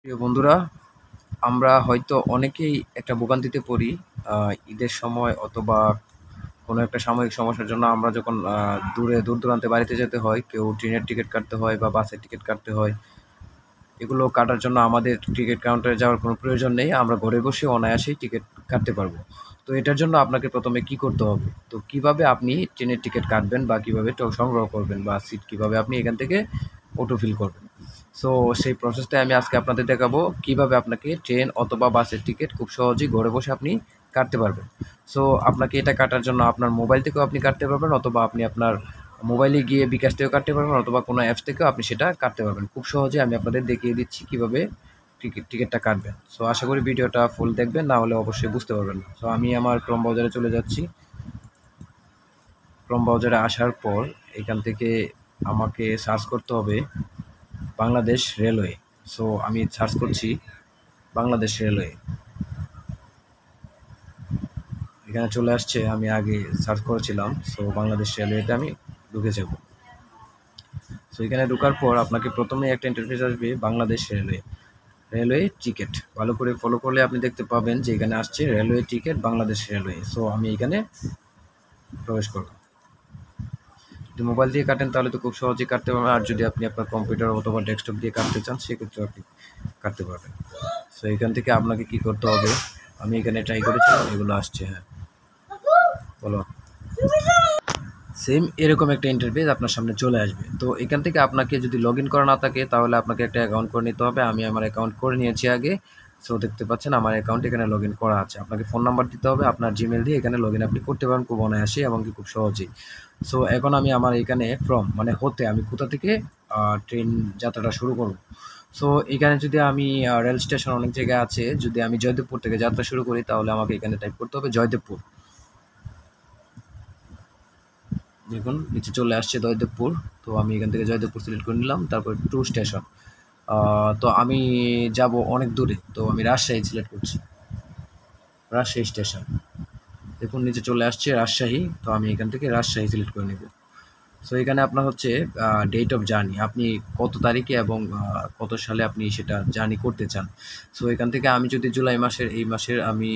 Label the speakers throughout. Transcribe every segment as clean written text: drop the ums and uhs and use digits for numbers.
Speaker 1: প্রিয় বন্ধুরা, আমরা হয়তো অনেকেই একটা ভোগান্তিতে পড়ি। ঈদের সময় অথবা কোনো একটা সাময়িক সমস্যার জন্য আমরা যখন দূর দূরান্তে বাড়িতে যেতে হয়, কেউ ট্রেনের টিকিট কাটতে হয় বা বাসের টিকিট কাটতে হয়। এগুলো কাটার জন্য আমাদের টিকিট কাউন্টারে যাওয়ার কোনো প্রয়োজন নেই। আমরা ঘরে বসে অনায়াসেই টিকিট কাটতে পারবো। তো এটার জন্য আপনাকে প্রথমে কি করতে হবে? তো কিভাবে আপনি ট্রেনের টিকিট কাটবেন বা কিভাবে সংগ্রহ করবেন বা সিট কিভাবে আপনি এখান থেকে অটোফিল করবেন। সো সেই প্রসেসটাই আমি আজকে আপনাদের দেখাবো, কিভাবে আপনাকে ট্রেন অথবা বাসের টিকিট খুব সহজেই ঘরে বসে আপনি কাটতে পারবেন। সো আপনাকে এটা কাটার জন্য আপনার মোবাইল থেকেও আপনি কাটতে পারবেন, অথবা আপনি আপনার মোবাইলে গিয়ে বিকাশ থেকেও কাটতে পারবেন, অথবা কোনো অ্যাপস থেকেও আপনি সেটা কাটতে পারবেন। খুব সহজে আমি আপনাদের দেখিয়ে দিচ্ছি কীভাবে টিকিটটা কাটবেন। সো আশা করি ভিডিওটা ফুল দেখবেন, না হলে অবশ্যই বুঝতে পারবেন না। সো আমি আমার ক্রোম ব্রাউজারে চলে যাচ্ছি। ক্রোম ব্রাউজারে আসার পর এখান থেকে আমাকে সার্চ করতে হবে বাংলাদেশ রেলওয়ে। সো আমি সার্চ করছি বাংলাদেশ রেলওয়ে। এখানে চলে আসছে, আমি আগে সার্চ করেছিলাম। সো বাংলাদেশ রেলওয়েতে আমি ঢুকে যাব। সো এখানে ঢোকার পর আপনাকে প্রথমে একটা ইন্টারফেস আসবে বাংলাদেশ রেলওয়ে টিকিট। ভালো করে ফলো করলে আপনি দেখতে পাবেন যে এখানে আসছে railway ticket Bangladesh railway. So আমি এখানে প্রবেশ করব। যদি মোবাইল দিয়ে কাটেন তাহলে তো খুব সহজেই কাটতে পারবেন, আর যদি আপনি আপনার কম্পিউটার অথবা ডেস্কটপ দিয়ে কাটতে চান সেক্ষেত্রে আপনি কাটতে পারবেন। সো এখান থেকে আপনাকে কি করতে হবে, আমি এখানে ট্রাই করেছিলাম, এগুলো আসছে। হ্যাঁ, বলো। সেম এরকম একটা ইন্টারফেস আপনার সামনে চলে আসবে। তো এখান থেকে আপনাকে যদি লগ ইন করা না থাকে তাহলে আপনাকে একটা অ্যাকাউন্ট করে নিতে হবে। আমি আমার অ্যাকাউন্ট করে নিয়েছি আগে। সো দেখতে পাচ্ছেন আমার অ্যাকাউন্ট এখানে লগ ইন করা আছে। আপনাকে ফোন নাম্বার দিতে হবে, আপনার জিমেল দিয়ে এখানে লগ ইন আপনি করতে পারেন খুব অনায়াসে এবং কি খুব সহজেই। সো এখন আমি আমার এখানে আমি কোথা থেকে ট্রেন যাত্রাটা শুরু করব। সো এখানে যদি আমি রেল স্টেশন অনেক জায়গায় আছে, যদি আমি জয়দেবপুর থেকে যাত্রা শুরু করি তাহলে আমাকে এখানে টাইপ করতে হবে জয়দেবপুর। দেখুন নিচে চলে আসছে জয়দেবপুর। তো আমি এখান থেকে জয়দেবপুর সিলেক্ট করে নিলাম, তারপর টু স্টেশন। তো আমি যাব অনেক দূরে, তো আমি রাজশাহী সিলেক্ট করছি, রাজশাহী স্টেশন। দেখুন নিচে চলে আসছে রাজশাহী, তো আমি এখান থেকে রাজশাহী সিলেক্ট করে নেব। সো এখানে আপনার হচ্ছে ডেট অফ জার্নি, আপনি কত তারিখে এবং কত সালে আপনি সেটা জার্নি করতে চান। সো এখান থেকে আমি যদি জুলাই মাসের, এই মাসের আমি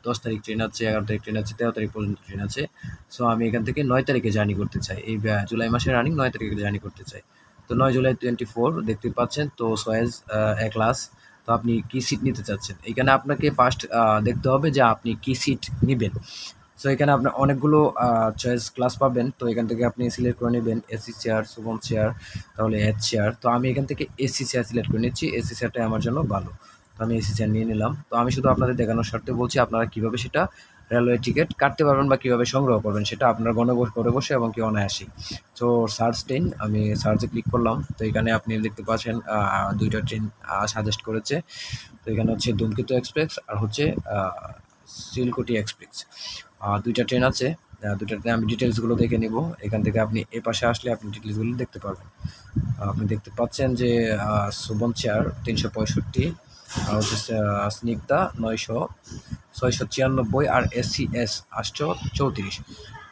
Speaker 1: 10 তারিখ ট্রেন আছে, 11 তারিখ ট্রেন আছে, 13 তারিখ পর্যন্ত ট্রেন আছে। সো আমি এখান থেকে 9 তারিখে জার্নি করতে চাই, এই জুলাই মাসের রানিং 9 তারিখে জার্নি করতে চাই। তো 9 জুলাই 24 দেখতে পাচ্ছেন। তো সয়েজ এ ক্লাস। তো আপনি কী সিট নিতে চাচ্ছেন, এখানে আপনাকে ফার্স্ট দেখতে হবে যে আপনি কী সিট নেবেন। সো এখানে আপনার অনেকগুলো চয়েস ক্লাস পাবেন। তো এখান থেকে আপনি সিলেক্ট করে নেবেন এসি চেয়ার, সুগম চেয়ার, তাহলে এচ চেয়ার। তো আমি এখান থেকে এসি চেয়ার সিলেক্ট করে নিচ্ছি, এসি চেয়ারটাই আমার জন্য ভালো। তো আমি এসি চেয়ার নিয়ে নিলাম। তো আমি শুধু আপনাদের দেখানোর স্বার্থে বলছি, আপনারা কীভাবে সেটা রেলওয়ে টিকিট কাটতে পারবেন বা কীভাবে সংগ্রহ করবেন সেটা আপনার ঘরে বসে এবং কি অনায়াসেই। তো সার্চ ট্রেন, আমি সার্চে ক্লিক করলাম। তো এখানে আপনি দেখতে পাচ্ছেন দুইটা ট্রেন সাজেস্ট করেছে। তো এখানে হচ্ছে ধূমকেতু এক্সপ্রেস আর হচ্ছে শিলকুটি এক্সপ্রেস। দুইটা ট্রেন আছে। দুইটা ট্রেন আমি ডিটেলসগুলো দেখে নিব। এখান থেকে আপনি এ পাশে আসলে আপনি ডিটেলসগুলো দেখতে পারবেন। আপনি দেখতে পাচ্ছেন যে সুবন চেয়ার 365, আর হচ্ছে স্নিগ্ধা 694, আর এসিএস 834।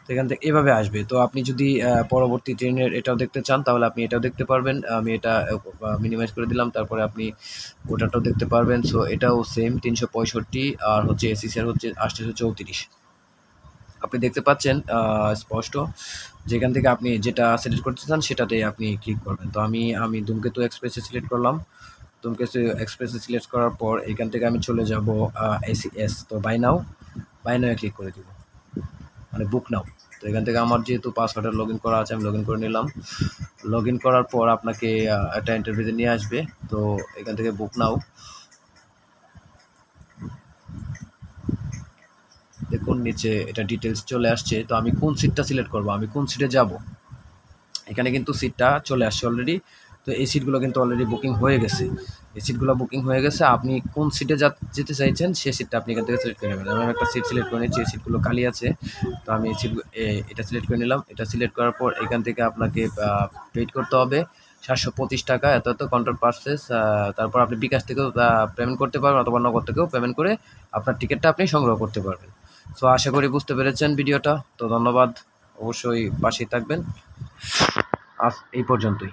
Speaker 1: তো এখান থেকে এভাবে আসবে। তো আপনি যদি পরবর্তী ট্রেনের এটাও দেখতে চান তাহলে আপনি এটাও দেখতে পারবেন। আমি এটা মিনিমাইজ করে দিলাম, তারপরে আপনি ওটাটাও দেখতে পারবেন। সো এটাও সেম 365, আর হচ্ছে এসিসিআর হচ্ছে 834। আপনি দেখতে পাচ্ছেন স্পষ্ট, যেখান থেকে আপনি যেটা সিলেক্ট করতে চান সেটাতেই আপনি ক্লিক করবেন। তো আমি ধূমকেতু এক্সপ্রেসে সিলেক্ট করলাম। ধূমকেতু এক্সপ্রেসে সিলেক্ট করার পর এখান থেকে আমি চলে যাব এসিএস। তো বাই নাও ক্লিক করে দিব, মানে বুক নাও। তো এখান থেকে আমার যেহেতু পাসওয়ার্ডের লগ ইন করা আছে, আমি লগ ইন করে নিলাম। লগ ইন করার পর আপনাকে একটা ইন্টারভিউতে নিয়ে আসবে। তো এখান থেকে বুক নাও, দেখুন নিচে এটা ডিটেলস চলে আসছে। তো আমি কোন সিটটা সিলেক্ট করব, আমি কোন সিটে যাব, এখানে কিন্তু সিটটা চলে আসছে অলরেডি। তো এই সিটগুলো কিন্তু অলরেডি বুকিং হয়ে গেছে। এই সিটগুলো বুকিং হয়ে গেছে। আপনি কোন সিটে যেতে চাইছেন সেই সিটটা আপনি এখান থেকে সিলেক্ট করে নেবেন। আমি একটা সিট সিলেক্ট করে নিচ্ছি, এই সিটগুলো খালি আছে। তো আমি এই এটা সিলেক্ট করে নিলাম। এটা সিলেক্ট করার পর এখান থেকে আপনাকে পেড করতে হবে 725 টাকা, এত কন্ট্রোল পারচেস। তারপর আপনি বিকাশ থেকেও পেমেন্ট করতে পারবেন, অথবা নগদ থেকেও পেমেন্ট করে আপনার টিকিটটা আপনি সংগ্রহ করতে পারবেন। সো আশা করি বুঝতে পেরেছেন ভিডিওটা। তো ধন্যবাদ, অবশ্যই পাশেই থাকবেন। আজ এই পর্যন্তই।